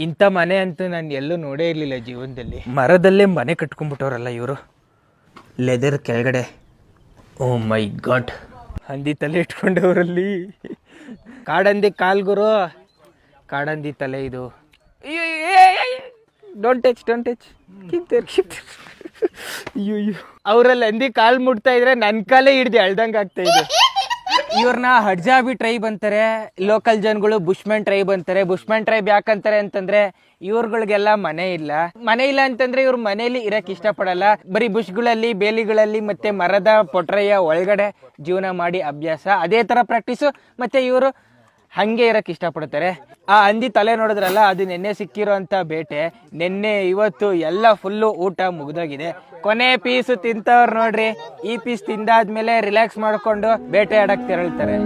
ಇಂಥ ಮನೆ ಅಂತೂ ನಾನು ಎಲ್ಲೂ ನೋಡೇ ಇರಲಿಲ್ಲ ಜೀವನದಲ್ಲಿ. ಮರದಲ್ಲೇ ಮನೆ ಕಟ್ಕೊಂಡ್ಬಿಟ್ಟವ್ರಲ್ಲ ಇವರು, ಲೆದರ್ ಕೆಳಗಡೆ. ಓ ಮೈ ಗಾಡ್, ಹಂದಿ ತಲೆ ಇಟ್ಕೊಂಡವರಲ್ಲಿ. ಕಾಡಂದಿ ಕಾಲ್ಗುರು, ಕಾಡಂದಿ ತಲೆ ಇದು. ಡೋಂಟ್ ಟಚ್ ಅಯ್ಯೋ ಅವರಲ್ಲಿ ಹಂದಿ ಕಾಲು ಮುಟ್ತಾ ಇದ್ರೆ ನನ್ನ ಕಾಲೇ ಹಿಡ್ದು ಎಳ್ದಂಗೆ ಆಗ್ತಾ ಇದೆ. ಇವ್ರನ್ನ ಹಡ್ಜಾಬಿ ಟ್ರೈಬ್ ಅಂತಾರೆ, ಲೋಕಲ್ ಜನಗಳು ಬುಷ್ಮ್ಯಾನ್ ಟ್ರೈಬ್ ಅಂತಾರೆ. ಬುಷ್ಮ್ಯಾನ್ ಟ್ರೈಬ್ ಯಾಕಂತಾರೆ ಅಂತಂದ್ರೆ ಇವ್ರುಗಳಿಗೆಲ್ಲ ಮನೆ ಇಲ್ಲ ಅಂತಂದ್ರೆ ಇವ್ರ ಮನೇಲಿ ಇರಕ್ ಇಷ್ಟಪಡಲ್ಲ. ಬರೀ ಬುಷ್ಗಳಲ್ಲಿ, ಬೇಲಿಗಳಲ್ಲಿ ಮತ್ತೆ ಮರದ ಪೊಟ್ರೆಯ ಒಳಗಡೆ ಜೀವನ ಮಾಡಿ ಅಭ್ಯಾಸ, ಅದೇ ತರ ಪ್ರಾಕ್ಟೀಸು. ಮತ್ತೆ ಇವರು ಹಂಗೆ ಇರಕ್ ಇಷ್ಟಪಡ್ತಾರೆ. ಆ ಹಂದಿ ತಲೆ ನೋಡಿದ್ರಲ್ಲ, ಅದು ನೆನ್ನೆ ಸಿಕ್ಕಿರೋ ಅಂತ ಬೇಟೆ. ನೆನ್ನೆ ಇವತ್ತು ಎಲ್ಲ ಫುಲ್ಲು ಊಟ ಮುಗ್ದೋಗಿದೆ. ಕೊನೆ ಪೀಸು ತಿಂತವ್ರು ನೋಡ್ರಿ. ಈ ಪೀಸ್ ತಿಂದಾದ್ಮೇಲೆ ರಿಲ್ಯಾಕ್ಸ್ ಮಾಡ್ಕೊಂಡು ಬೇಟೆ ಆಡಕ್ ತೆರಳ್ತಾರೆ.